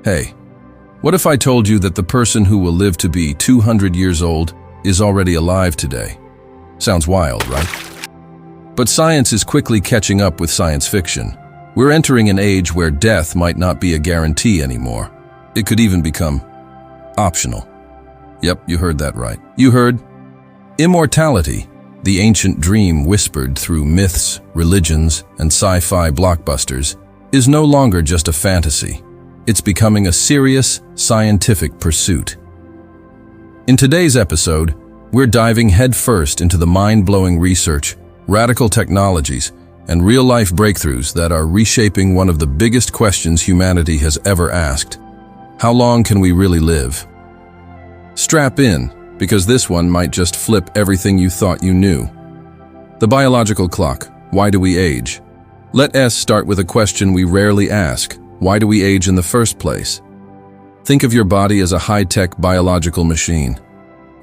Hey, what if I told you that the person who will live to be 200 years old is already alive today? Sounds wild, right? But science is quickly catching up with science fiction. We're entering an age where death might not be a guarantee anymore. It could even become optional. Yep, you heard that right. You heard immortality, the ancient dream whispered through myths, religions, and sci-fi blockbusters, is no longer just a fantasy. It's becoming a serious, scientific pursuit. In today's episode, we're diving headfirst into the mind-blowing research, radical technologies, and real-life breakthroughs that are reshaping one of the biggest questions humanity has ever asked. How long can we really live? Strap in, because this one might just flip everything you thought you knew. The biological clock. Why do we age? Let us start with a question we rarely ask. Why do we age in the first place? Think of your body as a high-tech biological machine.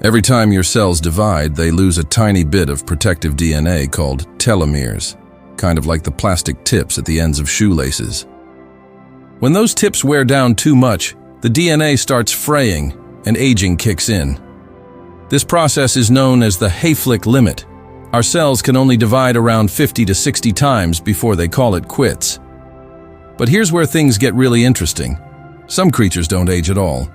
Every time your cells divide, they lose a tiny bit of protective DNA called telomeres, kind of like the plastic tips at the ends of shoelaces. When those tips wear down too much, the DNA starts fraying and aging kicks in. This process is known as the Hayflick limit. Our cells can only divide around 50 to 60 times before they call it quits. But here's where things get really interesting. Some creatures don't age at all.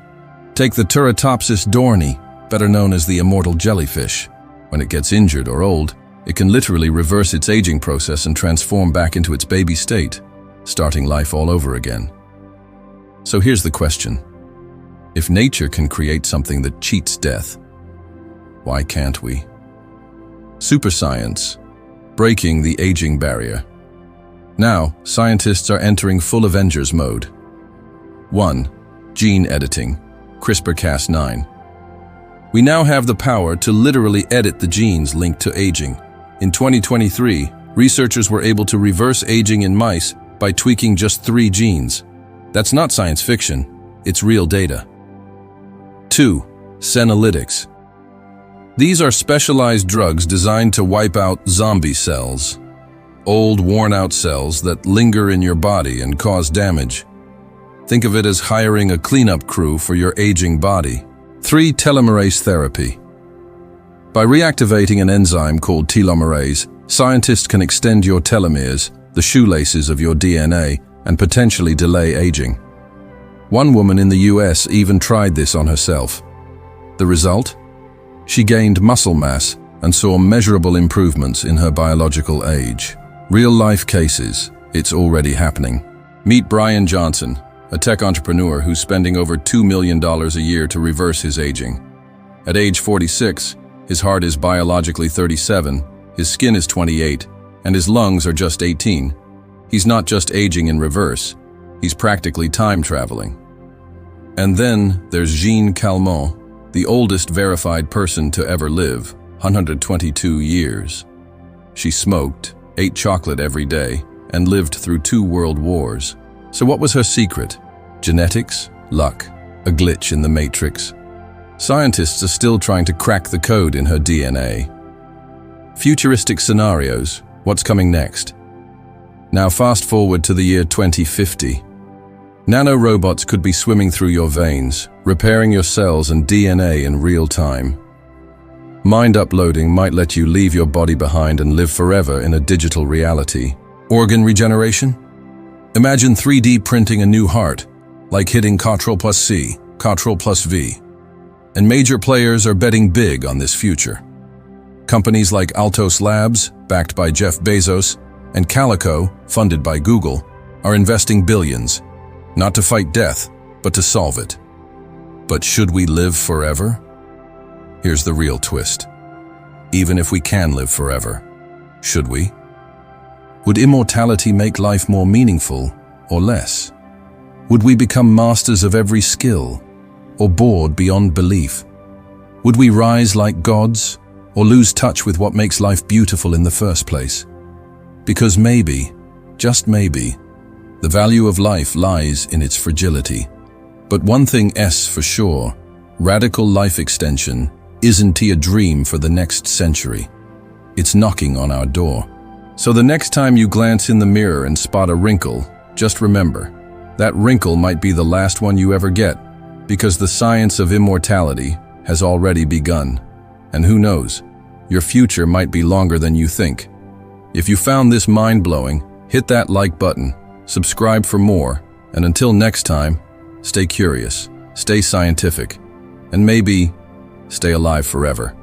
Take the Turritopsis dohrnii, better known as the immortal jellyfish. When it gets injured or old, it can literally reverse its aging process and transform back into its baby state, starting life all over again. So here's the question. If nature can create something that cheats death, why can't we? Super science, breaking the aging barrier. Now, scientists are entering full Avengers mode. 1. Gene editing, CRISPR-Cas9. We now have the power to literally edit the genes linked to aging. In 2023, researchers were able to reverse aging in mice by tweaking just 3 genes. That's not science fiction, it's real data. 2. Senolytics. These are specialized drugs designed to wipe out zombie cells, old, worn-out cells that linger in your body and cause damage. Think of it as hiring a cleanup crew for your aging body. 3. Telomerase therapy. By reactivating an enzyme called telomerase, scientists can extend your telomeres, the shoelaces of your DNA, and potentially delay aging. One woman in the US even tried this on herself. The result? She gained muscle mass and saw measurable improvements in her biological age. Real-life cases, it's already happening. Meet Bryan Johnson, a tech entrepreneur who's spending over $2 million a year to reverse his aging. At age 46, his heart is biologically 37, his skin is 28, and his lungs are just 18. He's not just aging in reverse, he's practically time traveling. And then there's Jeanne Calment, the oldest verified person to ever live, 122 years. She smoked, ate chocolate every day, and lived through 2 world wars. So what was her secret? Genetics? Luck? A glitch in the matrix? Scientists are still trying to crack the code in her DNA. Futuristic scenarios. What's coming next? Now fast forward to the year 2050. Nanorobots could be swimming through your veins, repairing your cells and DNA in real time. Mind uploading might let you leave your body behind and live forever in a digital reality. Organ regeneration? Imagine 3D printing a new heart, like hitting Ctrl+C, Ctrl+V. And major players are betting big on this future. Companies like Altos Labs, backed by Jeff Bezos, and Calico, funded by Google, are investing billions, not to fight death, but to solve it. But should we live forever? Here's the real twist. Even if we can live forever, should we? Would immortality make life more meaningful or less? Would we become masters of every skill or bored beyond belief? Would we rise like gods or lose touch with what makes life beautiful in the first place? Because maybe, just maybe, the value of life lies in its fragility. But one thing's for sure, radical life extension isn't a dream for the next century. It's knocking on our door. So the next time you glance in the mirror and spot a wrinkle, just remember, that wrinkle might be the last one you ever get, because the science of immortality has already begun. And who knows, your future might be longer than you think. If you found this mind-blowing, hit that like button, subscribe for more, and until next time, stay curious, stay scientific, and maybe stay alive forever.